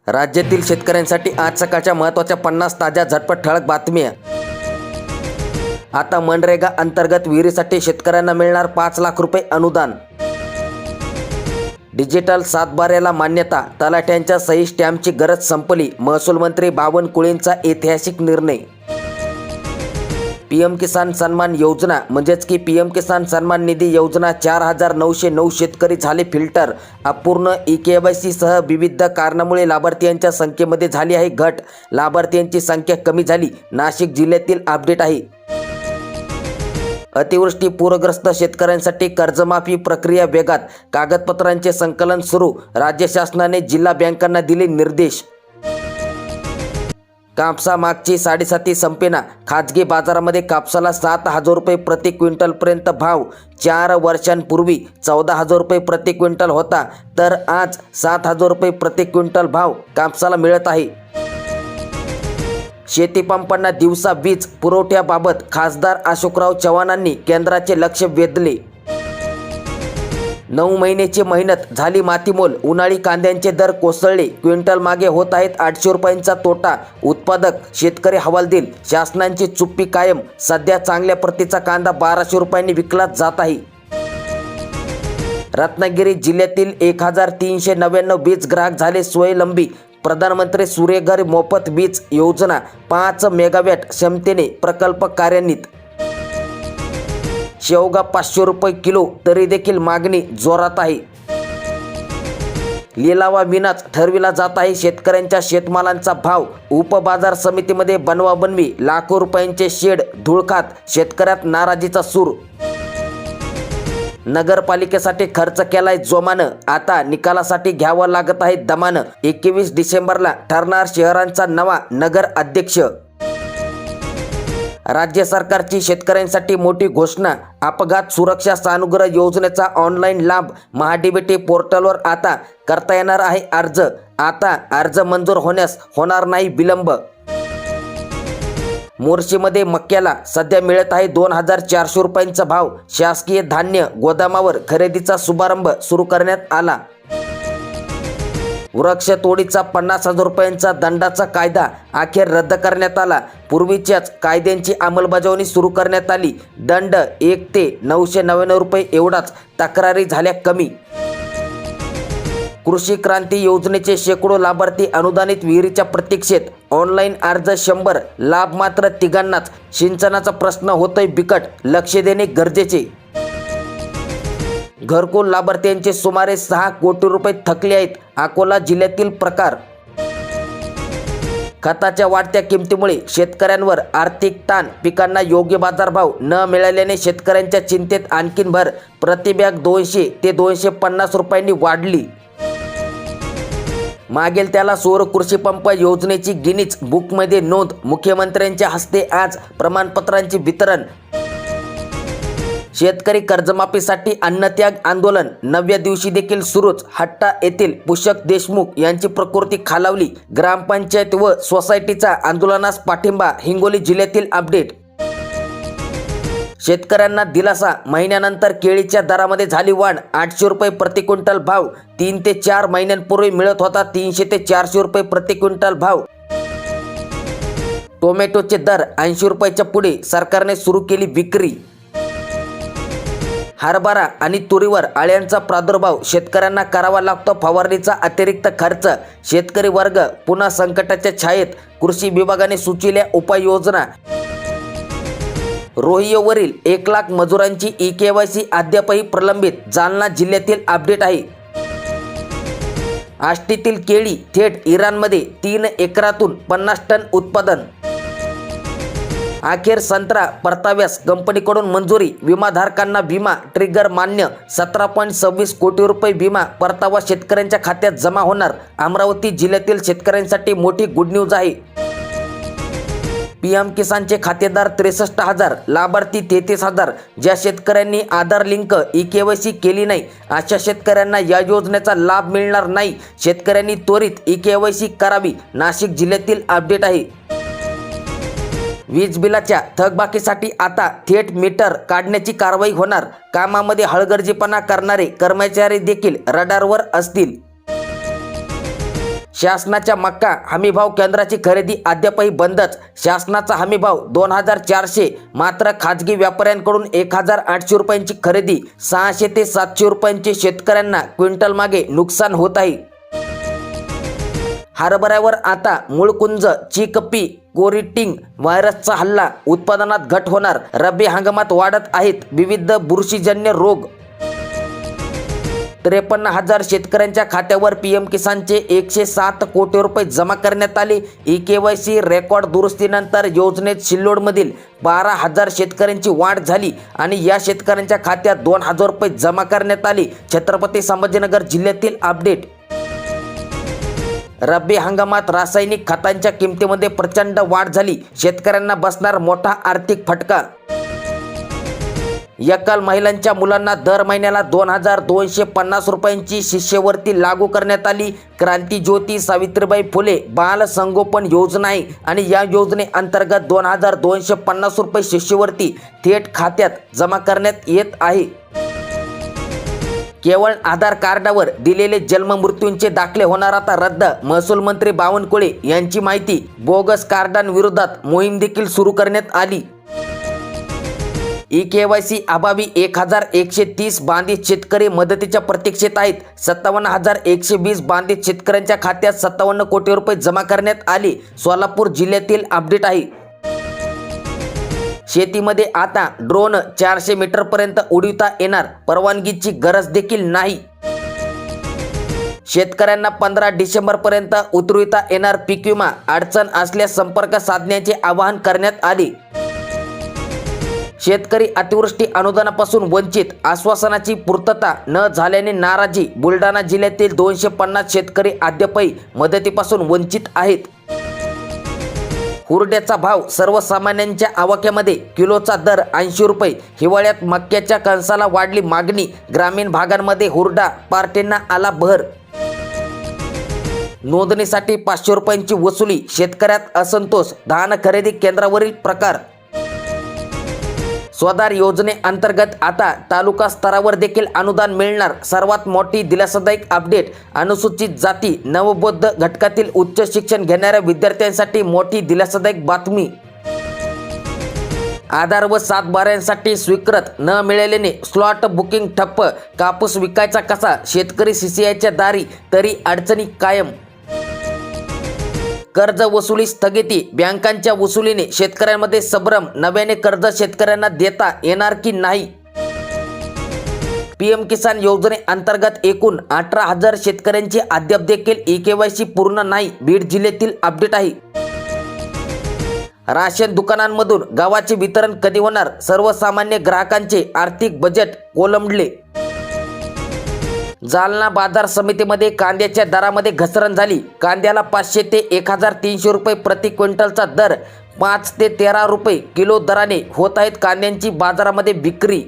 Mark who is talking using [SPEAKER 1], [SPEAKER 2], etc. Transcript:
[SPEAKER 1] राज्यातील शेतकऱ्यांसाठी आज सकाळच्या महत्त्वाच्या 50 ताज्या झटपट ठळक बातम्या। आता मनरेगा अंतर्गत विहिरीसाठी शेतकऱ्यांना मिळणार 5 लाख रुपये अनुदान। डिजिटल सातबाऱ्याला मान्यता, तलाठ्यांच्या सही स्टॅम्पची गरज संपली। महसूल मंत्री बावनकुळेंचा ऐतिहासिक निर्णय। पीएम किसान सन्मान योजना म्हणजेच की पीएम किसान सन्मान निधी योजना 4909 शेतकरी झाले फिल्टर। अपूर्ण ई-केवायसी सह विविध कारणामुळे लाभार्थ्यांच्या संख्येमध्ये झाली आहे घट। लाभार्थ्यांची संख्या कमी झाली। नाशिक जिल्ह्यातील अपडेट आहे। अतिवृष्टी पूरग्रस्त शेतकऱ्यांसाठी कर्जमाफी प्रक्रिया वेगात, कागदपत्रांचे संकलन सुरू। राज्य शासनाने जिल्हा बँकांना दिले निर्देश। कापसा मागची 7.5 संपेना। खाजगी बाजारामध्ये कापसाला 7,000 रुपये प्रति क्विंटलपर्यंत भाव। 4 वर्षांपूर्वी 14,000 रुपये प्रति क्विंटल होता, तर आज 7,000 रुपये प्रति क्विंटल भाव कापसाला मिळत आहे। शेतीपंपांना दिवसा वीज पुरवठ्याबाबत खासदार अशोकराव चव्हाणांनी केंद्राचे लक्ष वेधले। 9 महिन्याची मेहनत झाली मातीमोल। उन्हाळी कांद्यांचे दर कोसळले। क्विंटल मागे होत आहेत 800 रुपयांचा तोटा। उत्पादक शेतकरी हवालदिल। शासनांची चुप्पी कायम। सध्या चांगल्या प्रतीचा कांदा 1200 रुपयांनी विकला जात आहे। रत्नागिरी जिल्ह्यातील 1399 वीज ग्राहक झाले स्वयंलंबी। प्रधानमंत्री सूर्यघर मोफत वीज योजना 5 मेगावॅट क्षमतेने प्रकल्प कार्यान्वित। शेवगा 500 रुपये किलो, तरी देखील मागणी जोरात आहे। लिलावाविनाच ठरविला जात आहे शेतकऱ्यांच्या शेतमालांचा भाव। उपबाजार समितीमध्ये बनवाबनवी, लाखो रुपयांचे शेड धूळ खात, शेतकऱ्यात नाराजीचा सूर। नगरपालिकेसाठी खर्च केलाय जोमानं, आता निकालासाठी घ्यावं लागत आहे दमानं। 21 डिसेंबरला ठरणार शहरांचा नवा नगर अध्यक्ष। राज्य सरकारची शेतकऱ्यांसाठी मोठी घोषणा। अपघात सुरक्षा सानुग्रह योजनेचा ऑनलाईन लाभ महाडीबीटी पोर्टलवर आता करता येणार आहे अर्ज। आता अर्ज मंजूर होण्यास होणार नाही विलंब। मोर्शीमध्ये मक्याला सध्या मिळत आहे 2400 रुपयांचा भाव। शासकीय धान्य गोदामावर खरेदीचा शुभारंभ सुरू करण्यात आला। वृक्षतोडीचा 50,000 रुपयांचा दंडाचा कायदा अखेर रद्द करण्यात आला। पूर्वीच्याच कायद्यांची अंमलबजावणी सुरू करण्यात आली। दंड 1 ते 999 रुपये एवढाच, तक्रारी झाल्या कमी। कृषी क्रांती योजनेचे शेकडो लाभार्थी अनुदानित विहिरीच्या प्रतीक्षेत। ऑनलाईन अर्ज 100, लाभ मात्र तिघांनाच। सिंचनाचा प्रश्न होतोय बिकट, लक्ष देणे गरजेचे। घरकुल लाभार्थ्यांचे सुमारे 6 कोटी रुपये थकले आहेत। अकोला जिल्ह्यातील प्रकार। खताच्या वाढत्या किमतीमुळे शेतकऱ्यांवर आर्थिक ताण। पिकांना योग्य बाजारभाव न मिळाल्याने शेतकऱ्यांच्या चिंतेत आणखीन भर। प्रतिबॅग 200 ते 250 रुपयांनी वाढली। मागेल त्याला सौर कृषी पंप योजनेची गिनीज बुकमध्ये नोंद। मुख्यमंत्र्यांच्या हस्ते आज प्रमाणपत्रांचे वितरण। शेतकरी कर्जमाफीसाठी अन्नत्याग आंदोलन 9व्या दिवशी देखील सुरूच। हट्टा येथील पुष्कळ देशमुख यांची प्रकृती खालावली। ग्रामपंचायत व सोसायटीचा आंदोलनास पाठिंबा। हिंगोली जिल्ह्यातील अपडेट। शेतकऱ्यांना दिलासा, महिन्यानंतर केळीच्या दरामध्ये झाली वाढ। 800 रुपये प्रति क्विंटल भाव। 3 ते 4 महिन्यांपूर्वी मिळत होता 300 ते 400 रुपये प्रति क्विंटल भाव। टोमॅटोचे दर 80 रुपयाच्या पुढे, सरकारने सुरू केली विक्री। हरभरा आणि तुरीवर अळ्यांचा प्रादुर्भाव, शेतकऱ्यांना करावा लागतो फवारणीचा अतिरिक्त खर्च। शेतकरी वर्ग पुन्हा संकटाच्या छायेत, कृषी विभागाने सुचविल्या उपाययोजना। रोहियोवरील 1 लाख मजुरांची ई-केवायसी अद्यापही प्रलंबित। जालना जिल्ह्यातील अपडेट आहे। आष्टीतील केळी थेट इराणमध्ये, 3 एकरातून 50 टन उत्पादन। अखेर संत्रा परताव्यास कंपनीकडून मंजुरी। विमाधारकांना विमा ट्रिगर मान्य। 17.26 कोटी रुपये विमा परतावा शेतकऱ्यांच्या खात्यात जमा होणार। अमरावती जिल्ह्यातील शेतकऱ्यांसाठी मोठी गुड न्यूज आहे। पीएम किसानचे खातेदार 63,000, लाभार्थी 33,000। ज्या शेतकऱ्यांनी आधार लिंक ई-केवायसी केली नाही अशा शेतकऱ्यांना या योजनेचा लाभ मिळणार नाही। शेतकऱ्यांनी त्वरित ई-केवायसी करावी। नाशिक जिल्ह्यातील अपडेट आहे। वीज बिलाच्या थकबाकीसाठी आता थेट मीटर काढण्याची कारवाई होणार। कामामध्ये हलगर्जीपणा करणारे कर्मचारी देखील रडारवर असतील। शासनाच्या मक्का हमीभाव केंद्राची खरेदी अद्यापही बंदच. शासनाचा हमीभाव 2400, मात्र खाजगी व्यापाऱ्यांकडून 1800 रुपयांची खरेदी. 600 ते 700 रुपयांचे शेतकऱ्यांना क्विंटल मागे नुकसान होत आहे. हरभऱ्यावर आता मूळकुंज, चिकपी, कोरिटिंग व्हायरसचा हल्ला. उत्पादनात घट होणार. रब्बी हंगामात वाढत आहेत विविध बुरशीजन्य रोग. 53,000 शेतकऱ्यांच्या खात्यावर पीएम किसानचे 107 कोटी रुपये जमा करण्यात आले. EKYC रेकॉर्ड दुरुस्तीनंतर योजनेत सिल्लोडमधील 12,000 शेतकऱ्यांची वाढ झाली आणि या शेतकऱ्यांच्या खात्यात 2,000 रुपये जमा करण्यात आले. छत्रपती संभाजीनगर जिल्ह्यातील अपडेट. रब्बी हंगामात रासायनिक खतांच्या किमतीमध्ये प्रचंड वाढ झाली. शेतकऱ्यांना बसणार मोठा आर्थिक फटका. एकल महिलांच्या मुलांना दर महिन्याला 2,250 रुपयांची शिष्यवृत्ती लागू करण्यात आली. क्रांती ज्योती सावित्रीबाई फुले बाल संगोपन योजना आहे आणि या योजनेअंतर्गत 2,250 रुपये शिष्यवृत्ती थेट खात्यात जमा करण्यात येत आहे. केवळ आधार कार्डावर दिलेले जन्ममृत्यूंचे दाखले होणार आता रद्द. महसूल मंत्री बावनकुळे यांची माहिती. बोगस कार्डांविरोधात मोहीम देखील सुरू करण्यात आली. EKYC अभावी 1,130 बाधित शेतकरी मदतीच्या प्रतीक्षेत आहेत. 57,120 बाधित शेतकऱ्यांच्या खात्यात 57 कोटी रुपये जमा करण्यात आले. सोलापूर जिल्ह्यातील अपडेट आहे. शेतीमध्ये आता ड्रोन 400 मीटरपर्यंत उडविता येणार. परवानगीची गरज देखील नाही. शेतकऱ्यांना 15 डिसेंबरपर्यंत उतरविता येणार पीक विमा. अडचण असल्यास संपर्क साधण्याचे आवाहन करण्यात आले. शेतकरी अतिवृष्टी अनुदानापासून वंचित. आश्वासनाची पूर्तता न झाल्याने नाराजी. बुलढाणा जिल्ह्यातील 250 शेतकरी अद्यापही मदतीपासून वंचित आहेत. हुरड्याचा भाव सर्वसामान्यांच्या आवाक्यामध्ये. किलोचा दर 80 रुपये. हिवाळ्यात मक्याच्या कणसाला वाढली मागणी. ग्रामीण भागांमध्ये हुरडा पार्टींना आला बहर. नोंदणीसाठी 500 रुपयांची वसुली. शेतकऱ्यात असंतोष. धान खरेदी केंद्रावरील प्रकार. स्वधार योजनेअंतर्गत आता तालुका स्तरावर देखील अनुदान मिळणार. सर्वात मोठी दिलासादायक अपडेट. अनुसूचित जाती नवबौद्ध घटकातील उच्च शिक्षण घेणाऱ्या विद्यार्थ्यांसाठी मोठी दिलासादायक बातमी. आधार व सातबाऱ्यांसाठी स्वीकृत न मिळाल्याने स्लॉट बुकिंग ठप्प. कापूस विकायचा कसा? शेतकरी CCIच्या दारी तरी अडचणी कायम. कर्ज वसुली स्थगिती. बँकांच्या वसुलीने शेतकऱ्यांमध्ये संभ्रम. नव्याने कर्ज शेतकऱ्यांना देता येणार की नाही? पीएम किसान योजनेअंतर्गत एकूण 18,000 शेतकऱ्यांची अद्याप देखील EKYC पूर्ण नाही. बीड जिल्ह्यातील अपडेट आहे. राशन दुकानांमधून गव्हाचे वितरण कधी होणार? सर्वसामान्य ग्राहकांचे आर्थिक बजेट कोलमडले. जालना बाजार समितीमध्ये कांद्याच्या दरामध्ये घसरण झाली. कांद्याला 500 ते 1,300 रुपये प्रति क्विंटलचा दर. 5 ते 13 रुपये किलो दराने होत आहेत कांद्यांची बाजारामध्ये विक्री.